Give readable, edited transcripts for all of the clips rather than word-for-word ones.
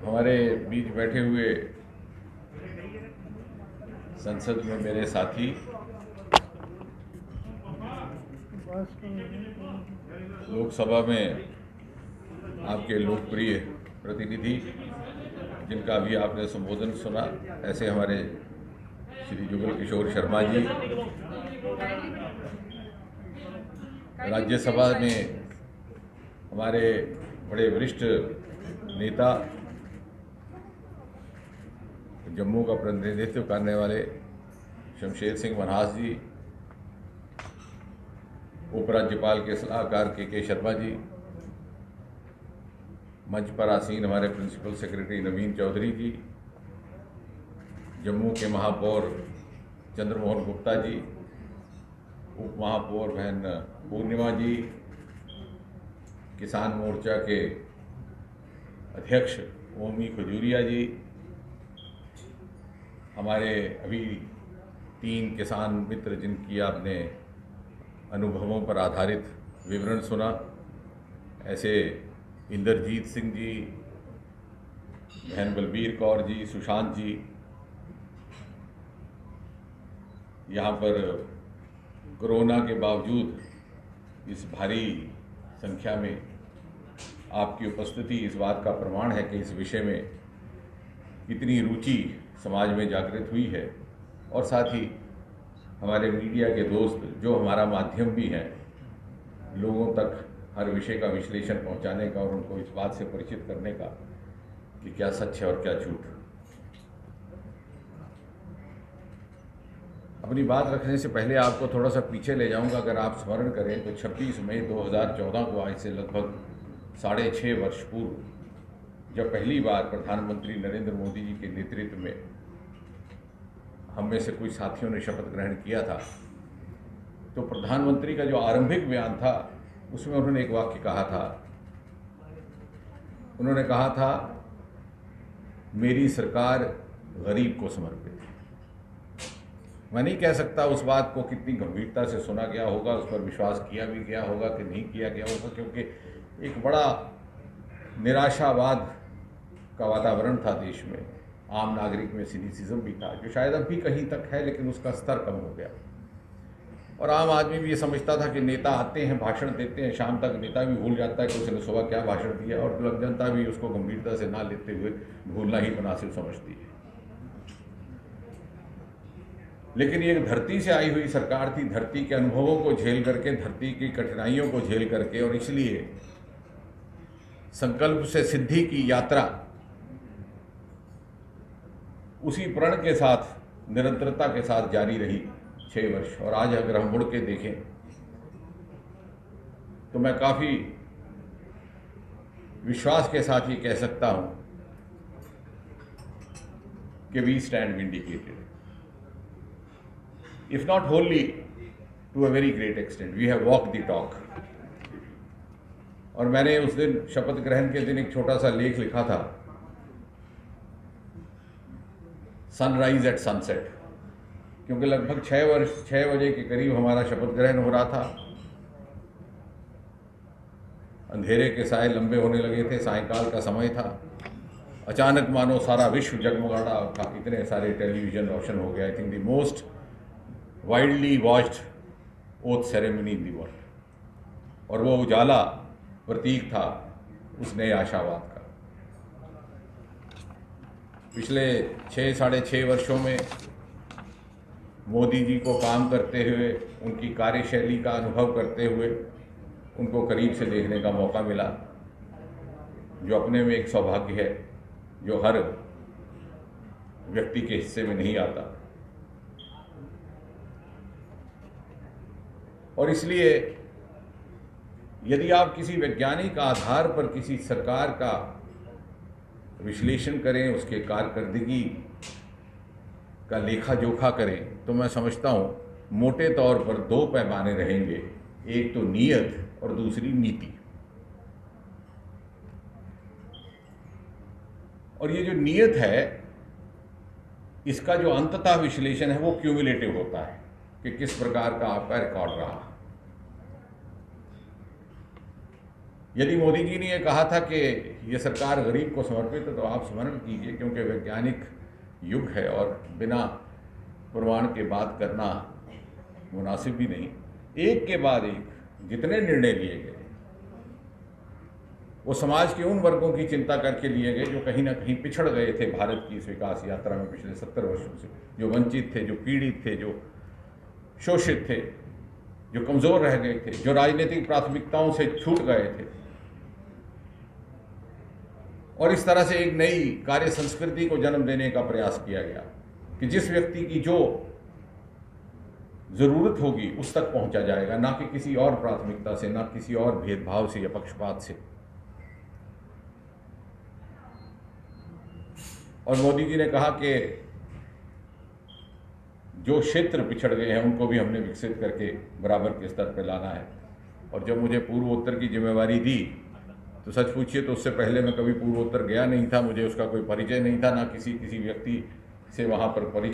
हमारे बीच बैठे हुए संसद में मेरे साथी, लोकसभा में आपके लोकप्रिय प्रतिनिधि जिनका अभी आपने संबोधन सुना, ऐसे हमारे श्री जुगल किशोर शर्मा जी, राज्यसभा में हमारे बड़े वरिष्ठ नेता, जम्मू का प्रतिनिधित्व करने वाले शमशेर सिंह मनहास जी, उपराज्यपाल के सलाहकार के शर्मा जी, मंच पर आसीन हमारे प्रिंसिपल सेक्रेटरी नवीन चौधरी जी, जम्मू के महापौर चंद्रमोहन गुप्ता जी, उप महापौर बहन पूर्णिमा जी, किसान मोर्चा के अध्यक्ष ओमी खजूरिया जी, हमारे अभी 3 किसान मित्र जिनकी आपने अनुभवों पर आधारित विवरण सुना, ऐसे इंद्रजीत सिंह जी, बहन बलबीर कौर जी, सुशांत जी, यहाँ पर कोरोना के बावजूद इस भारी संख्या में आपकी उपस्थिति इस बात का प्रमाण है कि इस विषय में कितनी रुचि समाज में जागृत हुई है। और साथ ही हमारे मीडिया के दोस्त जो हमारा माध्यम भी हैं लोगों तक हर विषय का विश्लेषण पहुंचाने का और उनको इस बात से परिचित करने का कि क्या सच है और क्या झूठ। अपनी बात रखने से पहले आपको थोड़ा सा पीछे ले जाऊंगा। अगर आप स्मरण करें तो 26 मई 2014 को आज से लगभग 6.5 वर्ष पूर्व जब पहली बार प्रधानमंत्री नरेंद्र मोदी जी के नेतृत्व में हम में से कुछ साथियों ने शपथ ग्रहण किया था, तो प्रधानमंत्री का जो आरंभिक बयान था उसमें उन्होंने एक वाक्य कहा था। उन्होंने कहा था, मेरी सरकार गरीब को समर्पित है। मैं नहीं कह सकता उस बात को कितनी गंभीरता से सुना गया होगा, उस पर विश्वास किया भी गया होगा कि नहीं किया गया होगा, क्योंकि एक बड़ा निराशावाद का वातावरण था देश में। आम नागरिक में सिनिसिज्म भी था, जो शायद अब भी कहीं तक है, लेकिन उसका स्तर कम हो गया। और आम आदमी भी ये समझता था कि नेता आते हैं, भाषण देते हैं, शाम तक नेता भी भूल जाता है कि उसने सुबह क्या भाषण दिया, और जनता भी उसको गंभीरता से ना लेते हुए भूलना ही मुनासिब समझती है। लेकिन ये धरती से आई हुई सरकार थी, धरती के अनुभवों को झेल करके, धरती की कठिनाइयों को झेल करके, और इसलिए संकल्प से सिद्धि की यात्रा उसी प्रण के साथ, निरंतरता के साथ जारी रही 6 वर्ष। और आज अगर हम मुड़ के देखें तो मैं काफ़ी विश्वास के साथ ये कह सकता हूं कि we stand vindicated, if not wholly, to a very great extent we have walk the talk. और मैंने उस दिन शपथ ग्रहण के दिन एक छोटा सा लेख लिखा था, सनराइज एट सनसेट, क्योंकि लगभग 6 बजे के करीब हमारा शपथ ग्रहण हो रहा था। अंधेरे के साए लंबे होने लगे थे, सायंकाल का समय था। अचानक मानो सारा विश्व जगमगाना था, इतने सारे टेलीविजन रोशन हो गया। I think the most widely watched oath ceremony in the world. और वो उजाला प्रतीक था उस नए आशावाद का। पिछले 6-6.5 वर्षों में मोदी जी को काम करते हुए, उनकी कार्यशैली का अनुभव करते हुए उनको करीब से देखने का मौका मिला, जो अपने में एक सौभाग्य है, जो हर व्यक्ति के हिस्से में नहीं आता। और इसलिए यदि आप किसी वैज्ञानिक आधार पर किसी सरकार का विश्लेषण करें, उसके कारकर्दगी का लेखा जोखा करें, तो मैं समझता हूँ मोटे तौर पर 2 पैमाने रहेंगे, एक तो नीयत और दूसरी नीति। और ये जो नीयत है, इसका जो अंततः विश्लेषण है वो क्यूमुलेटिव होता है कि किस प्रकार का आपका रिकॉर्ड रहा। यदि मोदी जी ने ये कहा था कि ये सरकार गरीब को समर्पित है, तो आप स्मरण कीजिए, क्योंकि वैज्ञानिक युग है और बिना प्रमाण के बात करना मुनासिब भी नहीं। एक के बाद एक जितने निर्णय लिए गए वो समाज के उन वर्गों की चिंता करके लिए गए जो कहीं ना कहीं पिछड़ गए थे भारत की इस विकास यात्रा में पिछले 70 वर्षों से, जो वंचित थे, जो पीड़ित थे, जो शोषित थे, जो कमज़ोर रह गए थे, जो राजनीतिक प्राथमिकताओं से छूट गए थे। और इस तरह से एक नई कार्य संस्कृति को जन्म देने का प्रयास किया गया कि जिस व्यक्ति की जो ज़रूरत होगी उस तक पहुंचा जाएगा, ना कि किसी और प्राथमिकता से, ना किसी और भेदभाव से या पक्षपात से। और मोदी जी ने कहा कि जो क्षेत्र पिछड़ गए हैं उनको भी हमने विकसित करके बराबर के स्तर पर लाना है। और जब मुझे पूर्वोत्तर की जिम्मेवारी दी तो सच पूछिए तो उससे पहले मैं कभी पूर्वोत्तर गया नहीं था, मुझे उसका कोई परिचय नहीं था, ना किसी व्यक्ति से वहाँ पर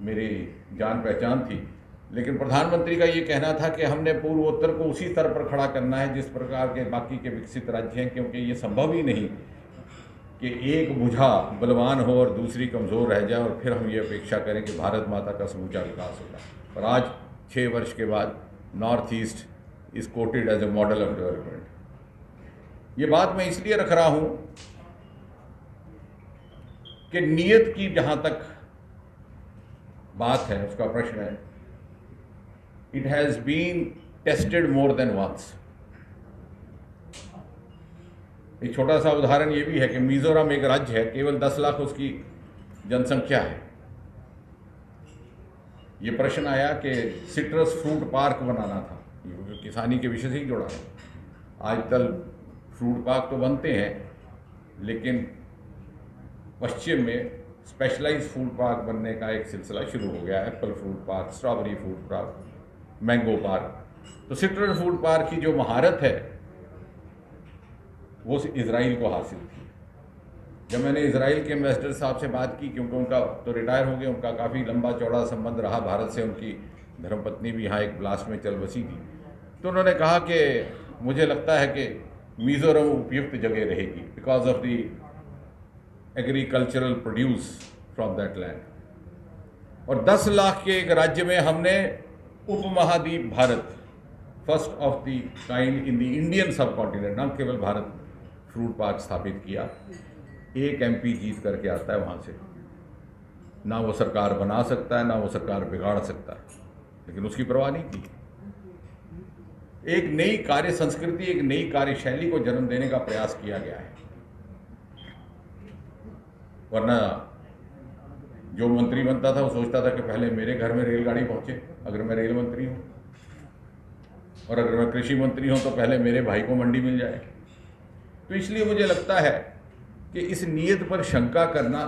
मेरी जान पहचान थी। लेकिन प्रधानमंत्री का ये कहना था कि हमने पूर्वोत्तर को उसी स्तर पर खड़ा करना है जिस प्रकार के बाकी के विकसित राज्य हैं, क्योंकि ये संभव ही नहीं कि एक भुजा बलवान हो और दूसरी कमज़ोर रह जाए और फिर हम ये अपेक्षा करें कि भारत माता का समूचा विकास होगा। पर आज 6 वर्ष के बाद north east is quoted as a model of development. ये बात मैं इसलिए रख रहा हूँ कि नीयत की जहाँ तक बात है, उसका प्रश्न है, it has been tested more than once. एक छोटा सा उदाहरण ये भी है कि मिजोरम एक राज्य है, केवल 10 लाख उसकी जनसंख्या है। ये प्रश्न आया कि सिट्रस फ्रूट पार्क बनाना था, ये किसानी के विषय से ही जुड़ा है। आजकल फ्रूट पार्क तो बनते हैं, लेकिन पश्चिम में स्पेशलाइज्ड फूड पार्क बनने का एक सिलसिला शुरू हो गया है। Apple fruit park, strawberry fruit park, mango park. तो सिट्रस फ्रूट पार्क की जो महारत है वो इजराइल को हासिल थी। जब मैंने इजराइल के एम्बेसडर साहब से बात की, क्योंकि उनका तो रिटायर हो गए, उनका काफ़ी लंबा चौड़ा संबंध रहा भारत से, उनकी धर्मपत्नी भी यहाँ एक ब्लास्ट में चल बसी थी, तो उन्होंने कहा कि मुझे लगता है कि मिजोरम उपयुक्त जगह रहेगी because of the agricultural produce from that land. और 10 लाख के एक राज्य में हमने उपमहाद्वीप Bharat, first of the kind in the Indian सब कॉन्टिनेंट, न केवल भारत, फ्रूट पार्क स्थापित किया। एक एमपी जीत करके आता है वहाँ से, ना वो सरकार बना सकता है, ना वो सरकार बिगाड़ सकता है, लेकिन उसकी परवाह नहीं की। एक नई कार्य संस्कृति, एक नई कार्यशैली को जन्म देने का प्रयास किया गया है। वरना जो मंत्री बनता था वो सोचता था कि पहले मेरे घर में रेलगाड़ी पहुंचे अगर मैं रेल मंत्री हूं, और अगर मैं कृषि मंत्री हूं तो पहले मेरे भाई को मंडी मिल जाए। तो इसलिए मुझे लगता है कि इस नीयत पर शंका करना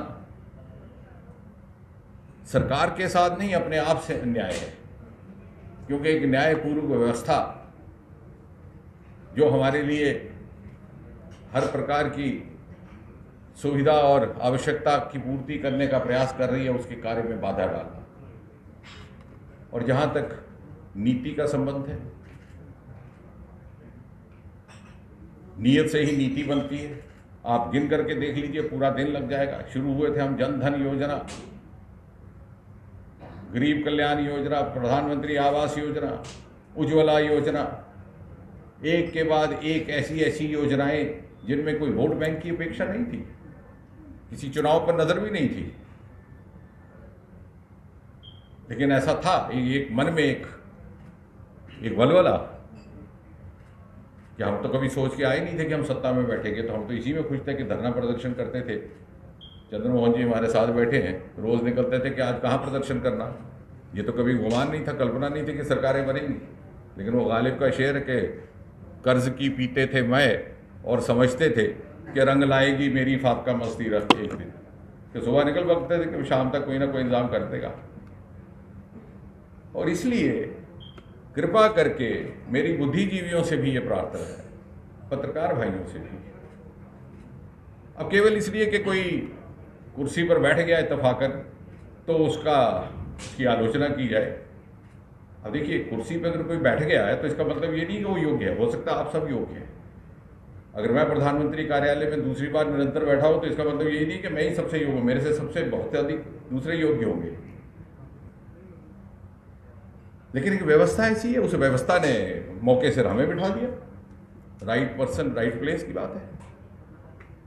सरकार के साथ नहीं, अपने आप से अन्याय है। क्योंकि एक न्यायपूर्ण व्यवस्था जो हमारे लिए हर प्रकार की सुविधा और आवश्यकता की पूर्ति करने का प्रयास कर रही है, उसके कार्य में बाधा डालना। और जहां तक नीति का संबंध है, नीयत से ही नीति बनती है। आप गिन करके देख लीजिए, पूरा दिन लग जाएगा। शुरू हुए थे हम जन धन योजना, गरीब कल्याण योजना, प्रधानमंत्री आवास योजना, उज्ज्वला योजना, एक के बाद एक ऐसी योजनाएं जिनमें कोई वोट बैंक की अपेक्षा नहीं थी, किसी चुनाव पर नजर भी नहीं थी, लेकिन ऐसा था एक मन में एक वलवला कि हम तो कभी सोच के आए नहीं थे कि हम सत्ता में बैठेंगे। तो हम तो इसी में खुश थे कि धरना प्रदर्शन करते थे। चंद्रमोहन जी हमारे साथ बैठे हैं, रोज निकलते थे कि आज कहाँ प्रदर्शन करना। ये तो कभी गुमान नहीं था, कल्पना नहीं थी कि सरकारें बनेंगी। लेकिन वो गालिब का शेर है कि कर्ज की पीते थे मैं और समझते थे कि रंग लाएगी मेरी फाका मस्ती रख एक दिन, कि सुबह निकल पड़ते थे कि शाम तक कोई ना कोई इंतजाम कर देगा। और इसलिए कृपा करके मेरी बुद्धिजीवियों से भी ये प्रार्थना है, पत्रकार भाइयों से भी, अब केवल इसलिए कि कोई कुर्सी पर बैठ गया इत्तफाकन तो उसकी आलोचना की जाए। अब देखिए, कुर्सी पर अगर कोई बैठ गया है तो इसका मतलब ये नहीं कि वो योग्य है। हो सकता है आप सब योग्य हैं, अगर मैं प्रधानमंत्री कार्यालय में दूसरी बार निरंतर बैठा हूं तो इसका मतलब यही नहीं कि मैं ही सबसे योग्य हूं, मेरे से सबसे बहुत अधिक दूसरे योग्य होंगे। लेकिन एक व्यवस्था ऐसी है, उस व्यवस्था ने मौके से हमें बिठा दिया। राइट पर्सन राइट प्लेस की बात है।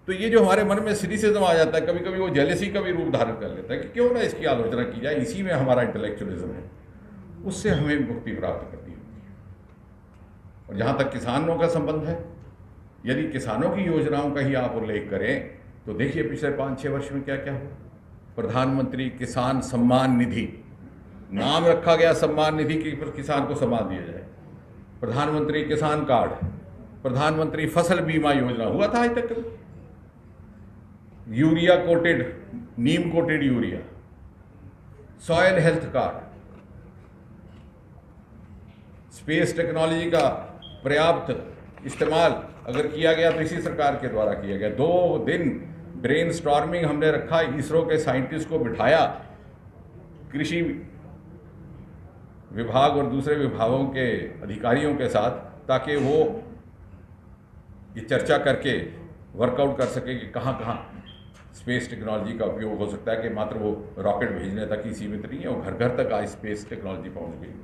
तो ये जो हमारे मन में सिनिसिज्म आ जाता है, कभी कभी वो जेलेसी का भी रूप धारण कर लेता है कि क्यों ना इसकी आलोचना की जाए, इसी में हमारा इंटेलेक्चुअलिज्म है, उससे हमें मुक्ति प्राप्त करनी होती है। और जहाँ तक किसानों का संबंध है, यदि किसानों की योजनाओं का ही आप उल्लेख करें तो देखिए पिछले 5-6 वर्ष में क्या क्या हुआ। प्रधानमंत्री किसान सम्मान निधि, नाम रखा गया सम्मान निधि कि किसान को सम्मान दिया जाए। प्रधानमंत्री किसान कार्ड, प्रधानमंत्री फसल बीमा योजना, हुआ था आज तक कभी? Urea coated, neem coated urea, soil health card, space technology का पर्याप्त इस्तेमाल अगर किया गया तो इसी सरकार के द्वारा किया गया। 2 दिन ब्रेन स्टॉर्मिंग हमने रखा, इसरो के साइंटिस्ट को बिठाया कृषि विभाग और दूसरे विभागों के अधिकारियों के साथ, ताकि वो ये चर्चा करके वर्कआउट कर सके कि कहाँ कहाँ स्पेस टेक्नोलॉजी का उपयोग हो सकता है, कि मात्र वो रॉकेट भेजने तक ही सीमित नहीं है, वो घर घर तक आज स्पेस टेक्नोलॉजी पहुँच गई।